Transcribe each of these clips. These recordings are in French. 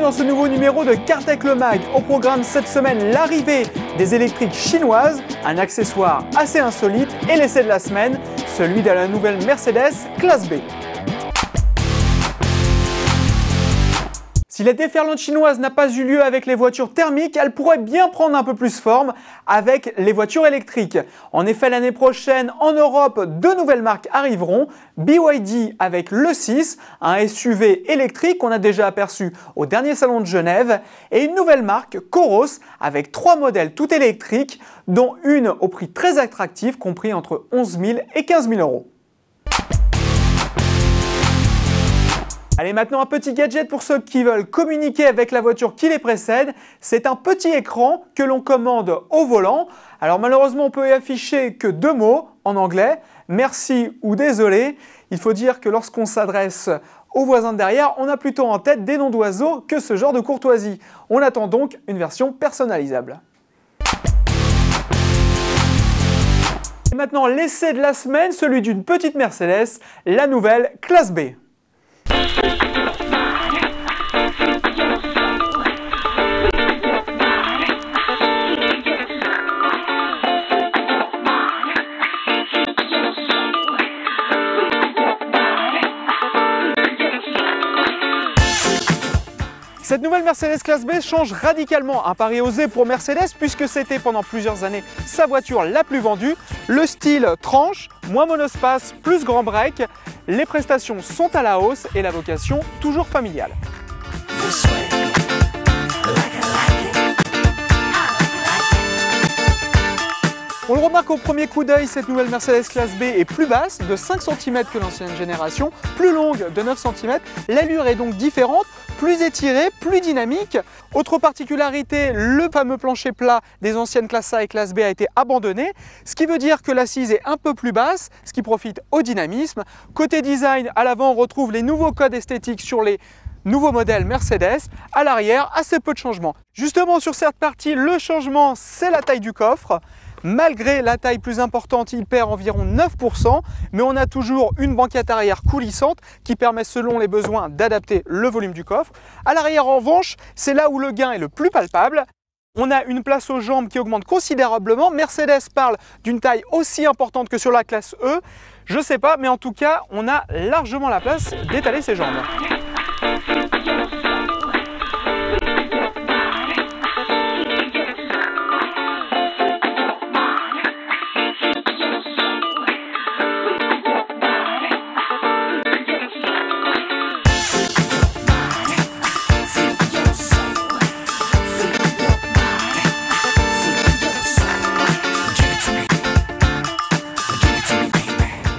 dans ce nouveau numéro de Cartech le Mag. Au programme cette semaine, l'arrivée des électriques chinoises, un accessoire assez insolite et l'essai de la semaine, celui de la nouvelle Mercedes classe B. Si la déferlante chinoise n'a pas eu lieu avec les voitures thermiques, elle pourrait bien prendre un peu plus forme avec les voitures électriques. En effet, l'année prochaine, en Europe, deux nouvelles marques arriveront. BYD avec le 6, un SUV électrique qu'on a déjà aperçu au dernier salon de Genève, et une nouvelle marque, Coros, avec trois modèles tout électriques, dont une au prix très attractif, compris entre 11 000 et 15 000 euros. Allez, maintenant un petit gadget pour ceux qui veulent communiquer avec la voiture qui les précède. C'est un petit écran que l'on commande au volant. Alors malheureusement, on peut y afficher que deux mots en anglais, merci ou désolé. Il faut dire que lorsqu'on s'adresse aux voisins de derrière, on a plutôt en tête des noms d'oiseaux que ce genre de courtoisie. On attend donc une version personnalisable. Et maintenant, l'essai de la semaine, celui d'une petite Mercedes, la nouvelle classe B. Cette nouvelle Mercedes classe B change radicalement, un pari osé pour Mercedes puisque c'était pendant plusieurs années sa voiture la plus vendue. Le style tranche, moins monospace, plus grand break, les prestations sont à la hausse et la vocation toujours familiale. On le remarque au premier coup d'œil, cette nouvelle Mercedes classe B est plus basse, de 5 cm que l'ancienne génération, plus longue de 9 cm. L'allure est donc différente, plus étirée, plus dynamique. Autre particularité, le fameux plancher plat des anciennes classe A et classe B a été abandonné, ce qui veut dire que l'assise est un peu plus basse, ce qui profite au dynamisme. Côté design, à l'avant, on retrouve les nouveaux codes esthétiques sur les nouveau modèle Mercedes. À l'arrière, assez peu de changements. Justement, sur cette partie, le changement, c'est la taille du coffre. Malgré la taille plus importante, il perd environ 9%, mais on a toujours une banquette arrière coulissante qui permet selon les besoins d'adapter le volume du coffre. À l'arrière, en revanche, c'est là où le gain est le plus palpable. On a une place aux jambes qui augmente considérablement. Mercedes parle d'une taille aussi importante que sur la classe E. Je sais pas, mais en tout cas, on a largement la place d'étaler ses jambes.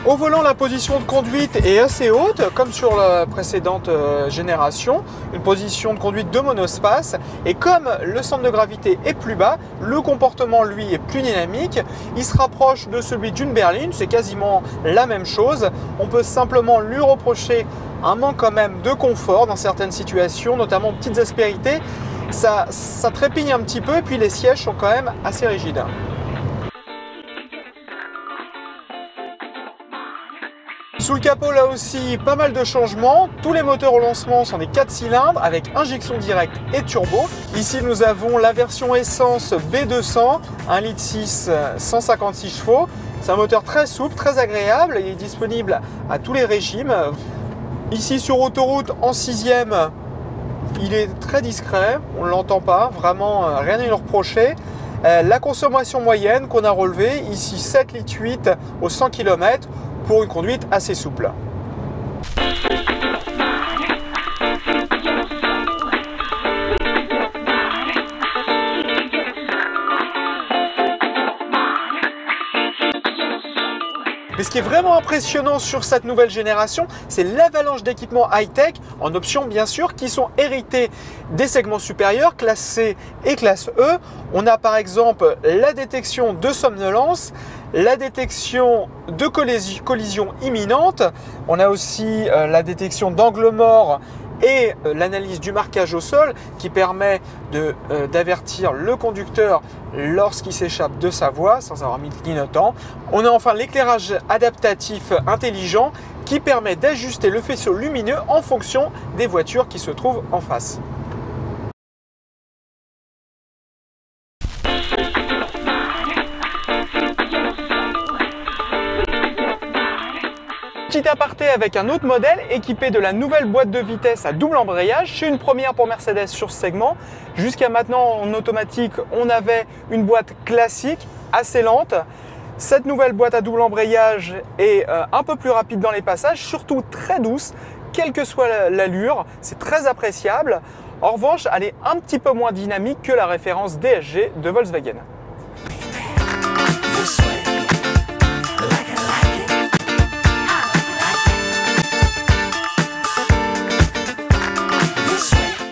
Au volant, la position de conduite est assez haute, comme sur la précédente génération, une position de conduite de monospace. Et comme le centre de gravité est plus bas, le comportement, lui, est plus dynamique. Il se rapproche de celui d'une berline, c'est quasiment la même chose. On peut simplement lui reprocher un manque quand même de confort dans certaines situations, notamment petites aspérités. Ça trépigne un petit peu, et puis les sièges sont quand même assez rigides. Sous le capot, là aussi, pas mal de changements. Tous les moteurs au lancement sont des 4 cylindres avec injection directe et turbo. Ici, nous avons la version essence B200, 1,6 litre, 156 chevaux. C'est un moteur très souple, très agréable. Il est disponible à tous les régimes. Ici, sur autoroute, en 6e, il est très discret. On ne l'entend pas, vraiment, rien à lui reprocher. La consommation moyenne qu'on a relevée, ici 7,8 litres au 100 km. Pour une conduite assez souple. Mais ce qui est vraiment impressionnant sur cette nouvelle génération, c'est l'avalanche d'équipements high-tech, en option bien sûr, qui sont hérités des segments supérieurs, classe C et classe E. On a par exemple la détection de somnolence, la détection de collision imminente, on a aussi la détection d'angle mort et l'analyse du marquage au sol qui permet d'avertir le conducteur lorsqu'il s'échappe de sa voie sans avoir mis de clignotant. On a enfin l'éclairage adaptatif intelligent qui permet d'ajuster le faisceau lumineux en fonction des voitures qui se trouvent en face. Petit aparté avec un autre modèle équipé de la nouvelle boîte de vitesse à double embrayage. C'est une première pour Mercedes sur ce segment. Jusqu'à maintenant, en automatique, on avait une boîte classique, assez lente. Cette nouvelle boîte à double embrayage est un peu plus rapide dans les passages, surtout très douce, quelle que soit l'allure. C'est très appréciable. En revanche, elle est un petit peu moins dynamique que la référence DSG de Volkswagen.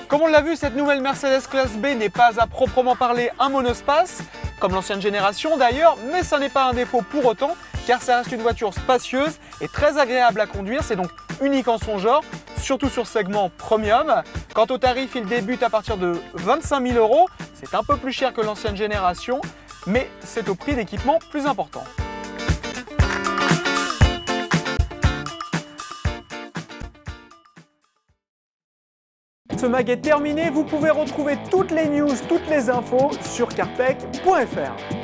Comme on l'a vu, cette nouvelle Mercedes classe B n'est pas à proprement parler un monospace, comme l'ancienne génération d'ailleurs, mais ça n'est pas un défaut pour autant, car ça reste une voiture spacieuse et très agréable à conduire, c'est donc unique en son genre, surtout sur ce segment premium. Quant au tarif, il débute à partir de 25 000 €, c'est un peu plus cher que l'ancienne génération, mais c'est au prix d'équipements plus importants. Ce mag est terminé, vous pouvez retrouver toutes les news, toutes les infos sur cartech.fr.